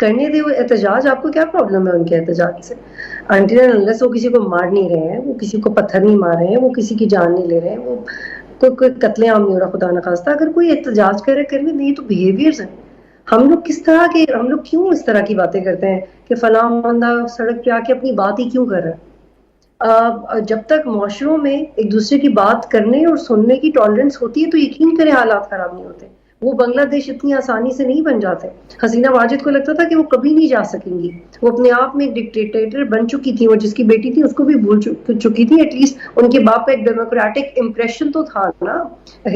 کرنے دے وہ احتجاج. آپ کو کیا پرابلم ہے ان کے احتجاج سے؟ انٹل اینڈ انلیس وہ کسی کو مار نہیں رہے ہیں, وہ کسی کو پتھر نہیں مار رہے ہیں, وہ کسی کی جان نہیں لے رہے ہیں, وہ کوئی قتل عام نہیں ہو رہا خدا نخواستہ. اگر کوئی احتجاج کرنے دے, یہ تو بیہیویئرز ہیں. ہم لوگ کیوں اس طرح کی باتیں کرتے ہیں کہ فلاں بندہ سڑک پہ آ کے اپنی بات ہی کیوں کر رہا ہے؟ جب تک معاشروں میں ایک دوسرے کی بات کرنے اور سننے کی ٹالرنس ہوتی ہے تو یقین کریں حالات خراب نہیں ہوتے. وہ بنگلہ دیش اتنی آسانی سے نہیں بن جاتے. حسینہ واجد کو لگتا تھا کہ وہ کبھی نہیں جا سکیں گی, وہ اپنے آپ میں ایک ڈکٹیٹر بن چکی تھی, وہ جس کی بیٹی تھی اس کو بھی بھول چکی تھی. ایٹ لیسٹ ان کے باپ کا ایک ڈیموکریٹک امپریشن تو تھا نا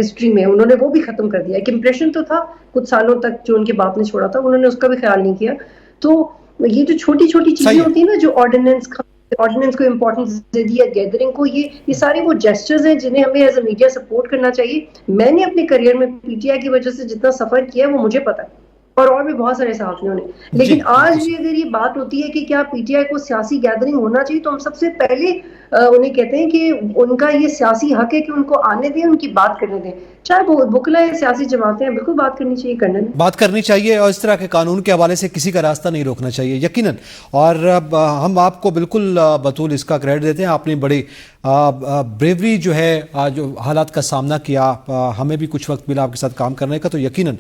ہسٹری میں, انہوں نے وہ بھی ختم کر دیا. ایک امپریشن تو تھا کچھ سالوں تک جو ان کے باپ نے چھوڑا تھا, انہوں نے اس کا بھی خیال نہیں کیا. تو یہ جو چھوٹی چھوٹی چیزیں ہوتی ہیں نا, جو آرڈیننس کو امپورٹنس دے دیا, گیدرنگ کو, یہ سارے وہ جیسچرز ہیں جنہیں ہمیں ایز اے میڈیا سپورٹ کرنا چاہیے. میں نے اپنے کریئر میں پی ٹی آئی کی وجہ سے جتنا سفر کیا ہے وہ مجھے پتا ہے, اور بھی بہت سارے صحافیوں نے. لیکن آج بھی اگر یہ بات ہوتی ہے کہ کیا پی ٹی آئی کو سیاسی گیدرنگ ہونا چاہیے, تو ہم سب سے پہلے انہیں کہتے ہیں کہ ان کا یہ سیاسی حق ہے کہ ان کو آنے دیں, ان کی بات کرنے دیں. چاہے وہ بکلا ہے, سیاسی جماعتیں ہیں, بالکل بات کرنی چاہیے, کرنے دیں, بات کرنی چاہیے. اور اس طرح کے قانون کے حوالے سے کسی کا راستہ نہیں روکنا چاہیے یقیناً. اور ہم آپ کو بالکل بطول اس کا کریڈٹ دیتے ہیں. آپ نے بڑی بریوری جو ہے جو حالات کا سامنا کیا, ہمیں بھی کچھ وقت ملا آپ کے ساتھ کام کرنے کا, تو یقیناً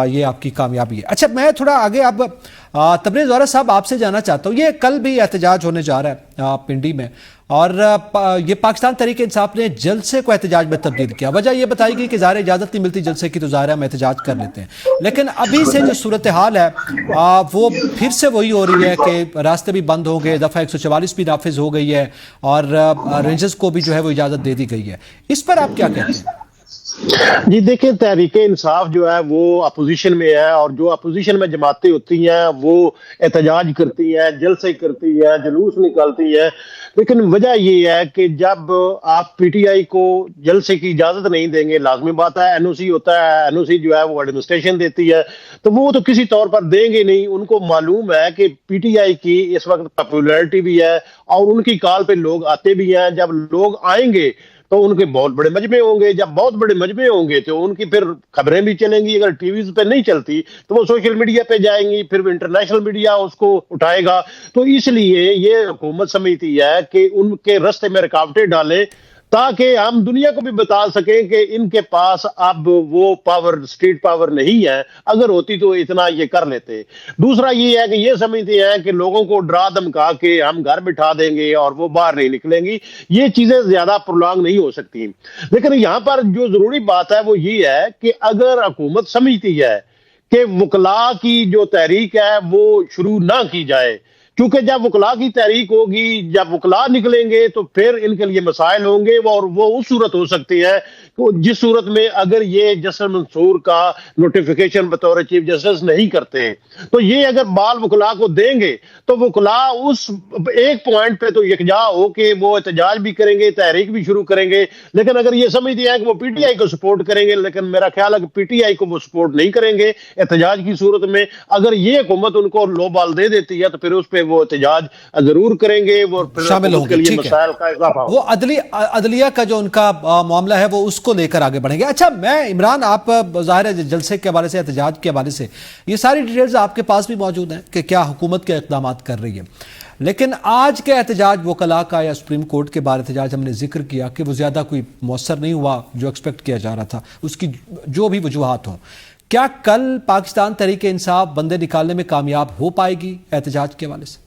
یہ آپ کی کامیابی ہے. اچھا, میں تھوڑا آگے اب تبریز زہرا صاحب آپ سے جانا چاہتا ہوں. یہ کل بھی احتجاج ہونے جا رہا ہے پنڈی میں, اور یہ پاکستان تحریک انصاف نے جلسے کو احتجاج میں تبدیل کیا. وجہ یہ بتائی گئی کہ ظاہر اجازت نہیں ملتی جلسے کی, تو ظاہر ہم احتجاج کر لیتے ہیں. لیکن ابھی سے جو صورتحال ہے وہ پھر سے وہی ہو رہی ہے کہ راستے بھی بند ہو گئے, دفعہ 144 بھی نافذ ہو گئی ہے, اور رینجرز کو بھی جو ہے وہ اجازت دے دی گئی ہے. اس پر آپ کیا کہتے ہیں؟ جی دیکھیں, تحریک انصاف جو ہے وہ اپوزیشن میں ہے, اور جو اپوزیشن میں جماعتیں ہوتی ہیں وہ احتجاج کرتی ہیں, جلسے کرتی ہیں, جلوس نکالتی ہیں. لیکن وجہ یہ ہے کہ جب آپ پی ٹی آئی کو جلسے کی اجازت نہیں دیں گے, لازمی بات ہے این او سی ہوتا ہے, این او سی جو ہے وہ ایڈمنسٹریشن دیتی ہے, تو وہ تو کسی طور پر دیں گے نہیں. ان کو معلوم ہے کہ پی ٹی آئی کی اس وقت پاپولیرٹی بھی ہے, اور ان کی کال پہ لوگ آتے بھی ہیں. جب لوگ آئیں گے تو ان کے بہت بڑے مجمع ہوں گے, جب بہت بڑے مجمع ہوں گے تو ان کی پھر خبریں بھی چلیں گی. اگر ٹی ویز پہ نہیں چلتی تو وہ سوشل میڈیا پہ جائیں گی, پھر انٹرنیشنل میڈیا اس کو اٹھائے گا. تو اس لیے یہ حکومت سمجھتی ہے کہ ان کے راستے میں رکاوٹیں ڈالیں, تاکہ ہم دنیا کو بھی بتا سکیں کہ ان کے پاس اب وہ پاور, اسٹیٹ پاور نہیں ہے. اگر ہوتی تو اتنا یہ کر لیتے. دوسرا یہ ہے کہ یہ سمجھتے ہیں کہ لوگوں کو ڈرا دھمکا کے ہم گھر بٹھا دیں گے اور وہ باہر نہیں نکلیں گی. یہ چیزیں زیادہ پرولانگ نہیں ہو سکتی. لیکن یہاں پر جو ضروری بات ہے وہ یہ ہے کہ اگر حکومت سمجھتی ہے کہ وکلاء کی جو تحریک ہے وہ شروع نہ کی جائے, کیونکہ جب وکلاء کی تحریک ہوگی, جب وکلاء نکلیں گے تو پھر ان کے لیے مسائل ہوں گے, اور وہ اس صورت ہو سکتی ہے جس صورت میں اگر یہ جسٹس منصور کا نوٹیفیکیشن بطور چیف جسٹس نہیں کرتے, تو یہ اگر بال وکلاء کو دیں گے تو وکلاء اس ایک پوائنٹ پہ تو یکجا ہو کہ وہ احتجاج بھی کریں گے, تحریک بھی شروع کریں گے. لیکن اگر یہ سمجھتے ہیں کہ وہ پی ٹی آئی کو سپورٹ کریں گے, لیکن میرا خیال ہے کہ پی ٹی آئی کو وہ سپورٹ نہیں کریں گے احتجاج کی صورت میں. اگر یہ حکومت ان کو لو بال دے دیتی ہے تو پھر اس پہ وہ احتجاج ضرور کریں گے, وہ شامل ہوں گے. مسائل کا اضافہ ہوگا. وہ عدلیہ کا جو ان کا معاملہ ہے وہ اس کو لے کر آگے بڑھیں گے. اچھا, میں عمران, آپ ظاہر ہے جلسے کے حوالے سے, احتجاج کے حوالے سے یہ ساری ڈیٹیلز آپ کے پاس بھی موجود ہیں کہ کیا حکومت کے اقدامات کر رہی ہے. لیکن آج کے احتجاج وکلاء کا یا سپریم کورٹ کے بار احتجاج ہم نے ذکر کیا کہ وہ زیادہ کوئی مؤثر نہیں ہوا جو ایکسپیکٹ کیا جا رہا تھا, اس کی جو بھی وجوہات ہوں. کیا کل پاکستان تحریک انصاف بندے نکالنے میں کامیاب ہو پائے گی احتجاج کے حوالے سے؟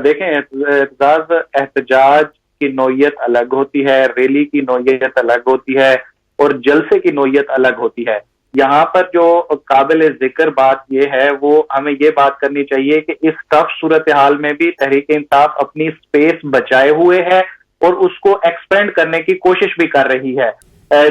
دیکھیں, احتجاج کی نوعیت الگ ہوتی ہے, ریلی کی نوعیت الگ ہوتی ہے, اور جلسے کی نوعیت الگ ہوتی ہے. یہاں پر جو قابل ذکر بات یہ ہے, وہ ہمیں یہ بات کرنی چاہیے کہ اس ٹف صورتحال میں بھی تحریک انصاف اپنی سپیس بچائے ہوئے ہے اور اس کو ایکسپینڈ کرنے کی کوشش بھی کر رہی ہے.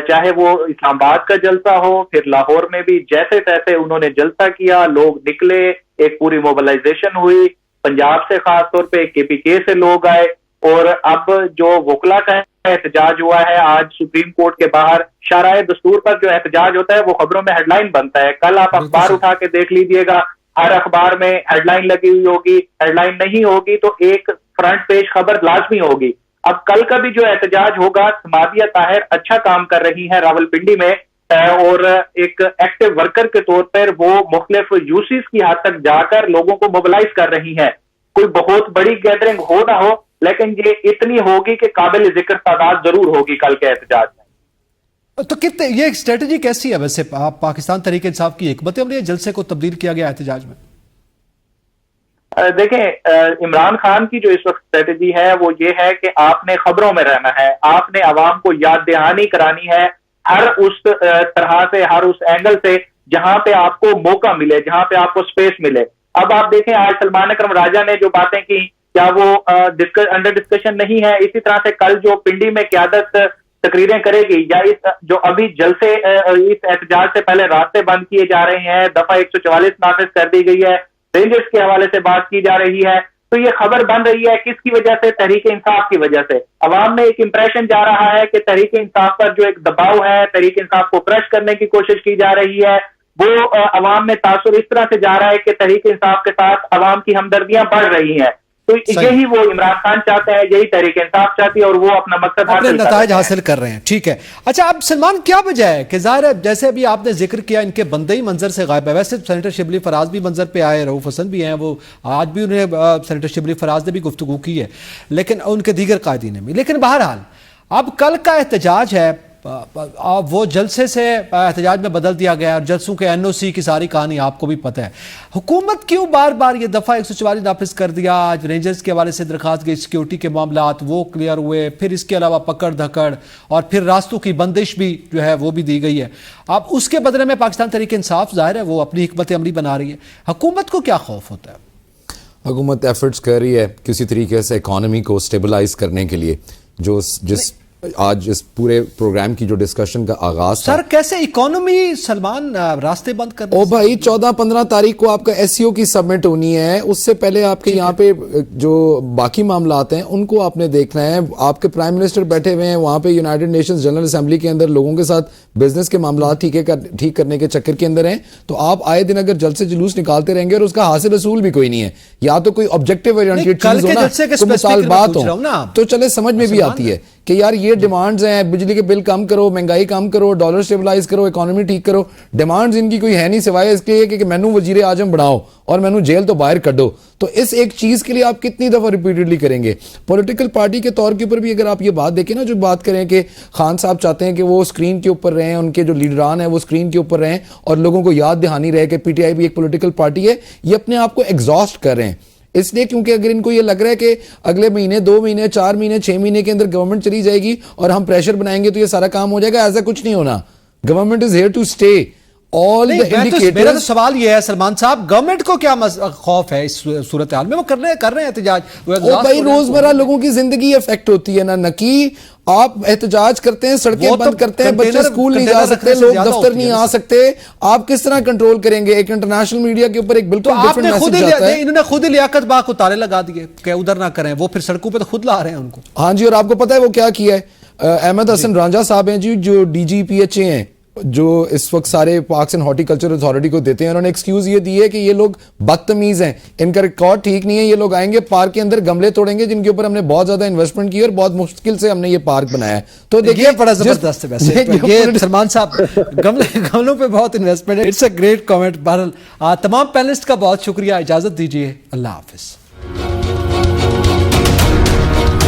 چاہے وہ اسلام آباد کا جلسہ ہو, پھر لاہور میں بھی جیسے تیسے انہوں نے جلسہ کیا, لوگ نکلے, ایک پوری موبلائزیشن ہوئی. پنجاب سے خاص طور پہ کے پی کے سے لوگ آئے, اور اب جو وکلا کا احتجاج ہوا ہے آج سپریم کورٹ کے باہر, شرائع دستور پر جو احتجاج ہوتا ہے وہ خبروں میں ہیڈ لائن بنتا ہے. کل آپ اخبار اٹھا کے دیکھ لیجئے گا, ہر اخبار میں ہیڈ لائن لگی ہوئی ہوگی. ہیڈ لائن نہیں ہوگی تو ایک فرنٹ پیج خبر لازمی ہوگی. اب کل کا بھی جو احتجاج ہوگا, سمادیہ طاہر اچھا کام کر رہی ہیں راولپنڈی میں, اور ایک ایکٹیو ورکر کے طور پر وہ مختلف یوسیز کی حد تک جا کر لوگوں کو موبلائز کر رہی ہیں. کوئی بہت بڑی گیدرنگ ہو نہ ہو لیکن یہ اتنی ہوگی کہ قابل ذکر تعداد ضرور ہوگی کل کے احتجاج میں. تو کتنے یہ اسٹریٹجی کیسی ہے ویسے پاکستان تحریک انصاف کی حکمت عملی جلسے کو تبدیل کیا گیا احتجاج میں؟ دیکھیں عمران خان کی جو اس وقت اسٹریٹجی ہے وہ یہ ہے کہ آپ نے خبروں میں رہنا ہے, آپ نے عوام کو یاد دہانی کرانی ہے ہر اس طرح سے, ہر اس اینگل سے جہاں پہ آپ کو موقع ملے, جہاں پہ آپ کو سپیس ملے. اب آپ دیکھیں آج سلمان اکرم راجہ نے جو باتیں کی کیا وہ انڈر ڈسکشن نہیں ہے؟ اسی طرح سے کل جو پنڈی میں قیادت تقریریں کرے گی یا جو ابھی جلسے اس احتجاج سے پہلے راستے بند کیے جا رہے ہیں, دفعہ 144 نافذ کر دی گئی ہے, رینجرز کے حوالے سے بات کی جا رہی ہے, تو یہ خبر بن رہی ہے کس کی وجہ سے؟ تحریک انصاف کی وجہ سے. عوام میں ایک امپریشن جا رہا ہے کہ تحریک انصاف پر جو ایک دباؤ ہے, تحریک انصاف کو کرش کرنے کی کوشش کی جا رہی ہے, وہ عوام میں تاثر اس طرح سے جا رہا ہے کہ تحریک انصاف کے ساتھ عوام کی ہمدردیاں بڑھ رہی ہیں. تو یہی وہ عمران خان چاہتے ہیں, یہی تحریک انصاف چاہتی ہے اور وہ اپنا مقصد اپنے نتائج حاصل کر رہے ہیں. ٹھیک ہے. اچھا اب سلمان کیا وجہ ہے کہ ظاہر ہے جیسے ابھی آپ نے ذکر کیا ان کے بندے ہی منظر سے غائب ہے, ویسے سینیٹر شبلی فراز بھی منظر پہ آئے, رؤوف حسن بھی ہیں, وہ آج بھی انہیں سینیٹر شبلی فراز نے بھی گفتگو کی ہے لیکن ان کے دیگر قائدین نے بھی. لیکن بہرحال اب کل کا احتجاج ہے, وہ جلسے سے احتجاج میں بدل دیا گیا اور جلسوں کے این او سی کی ساری کہانی آپ کو بھی پتہ ہے. حکومت کیوں بار بار یہ دفعہ 144 نافذ کر دیا؟ آج رینجرز کے حوالے سے درخواست گئی, سیکیورٹی کے معاملات وہ کلیئر ہوئے, پھر اس کے علاوہ پکڑ دھکڑ اور پھر راستوں کی بندش بھی جو ہے وہ بھی دی گئی ہے. اب اس کے بدلے میں پاکستان تحریک انصاف ظاہر ہے وہ اپنی حکمت عملی بنا رہی ہے. حکومت کو کیا خوف ہوتا ہے؟ حکومت ایفرٹس کر رہی ہے کسی طریقے سے اکانومی کو سٹیبلائز کرنے کے لیے. جس آج اس پورے پروگرام کی جو ڈسکشن کا آغاز تھا, سر کیسے اکانومی سلمان راستے بند کرنے؟ او بھائی 14-15 تاریخ کو آپ کا ایس سی او کی سبمٹ ہونی ہے, اس سے پہلے آپ کے یہاں پہ جو باقی معاملات ہیں ان کو آپ نے دیکھنا ہے. آپ کے پرائم منسٹر بیٹھے ہوئے ہیں وہاں پہ یونائیٹڈ نیشنز جنرل اسمبلی کے اندر لوگوں کے ساتھ بزنس کے معاملات ٹھیک کرنے کے چکر کے اندر ہیں. تو آپ آئے دن اگر جلسے جلوس نکالتے رہیں گے اور اس کا حاصل رسول بھی کوئی نہیں ہے, یا تو کوئی آبجیکٹو اورینٹیڈ چیز ہو نا, کوئی مطالبات ہوں تو چلے سمجھ میں بھی آتی ہے کہ یار یہ ڈیمانڈز ہیں, بجلی کے بل کم کرو, مہنگائی کم کرو, ڈالر سٹیبلائز کرو, اکانومی ٹھیک کرو. ڈیمانڈز ان کی کوئی ہے نہیں سوائے اس کے لیے کہ مینو وزیر اعظم بناؤ اور مینو جیل تو باہر کر دو. تو اس ایک چیز کے لیے آپ کتنی دفعہ ریپیٹڈلی کریں گے؟ پولیٹیکل پارٹی کے طور کے اوپر بھی اگر آپ یہ بات دیکھیں نا, جو بات کریں کہ خان صاحب چاہتے ہیں کہ وہ اسکرین کے اوپر رہیں, ان کے جو لیڈران ہیں وہ اسکرین کے اوپر رہیں اور لوگوں کو یاد دہانی رہے کہ پی ٹی آئی بھی ایک پولیٹیکل پارٹی ہے, یہ اپنے آپ کو ایگزاسٹ کر رہے ہیں. اس لیے کیونکہ اگر ان کو یہ لگ رہا ہے کہ اگلے مہینے 2 مہینے 4 مہینے 6 مہینے کے اندر گورنمنٹ چلی جائے گی اور ہم پریشر بنائیں گے تو یہ سارا کام ہو جائے گا, ایسا کچھ نہیں ہونا. Government is here to stay. میرا تو سوال یہ ہے سلمان صاحب, گورنمنٹ کو کیا خوف ہے اس صورتحال میں؟ وہ کر رہے ہیں احتجاج. بھائی روزمرہ لوگوں کی زندگی افیکٹ ہوتی ہے نا کہ آپ احتجاج کرتے ہیں, سڑکیں بند کرتے ہیں, بچے اسکول نہیں جا سکتے, لوگ دفتر نہیں آ سکتے, آپ کس طرح کنٹرول کریں گے؟ ایک انٹرنیشنل میڈیا کے اوپر ایک بالکل ڈیفرنٹ میسج جاتا ہے. انہوں نے خود لیاقت باغ کو تالے لگا دیے کہ ادھر نہ کریں, وہ پھر سڑکوں پہ تو خود لا رہے ہیں ان کو. ہاں جی, اور آپ کو پتہ ہے وہ کیا کیا ہے؟ احمد حسن رانجھا صاحب ہیں جی, جو D G P H A ہیں, جو اس وقت سارے پارکس اینڈ ہارٹیکلچر اتھارٹی کو دیتے ہیں, انہوں نے ایکسکیوز یہ دی ہے کہ یہ لوگ بدتمیز ہیں, ان کا ریکارڈ ٹھیک نہیں ہے, یہ لوگ آئیں گے پارک کے اندر گملے توڑیں گے جن کے اوپر ہم نے بہت زیادہ انویسٹمنٹ کی اور بہت مشکل سے ہم نے یہ پارک بنایا ہے. تو دیکھیے بڑا زبردست ہے ویسے یہ سلمان صاحب, گملوں پہ بہت انویسٹمنٹ ہے. It's a great comment. بہرحال تمام پینلسٹ کا بہت شکریہ, اجازت دیجیے, اللہ حافظ.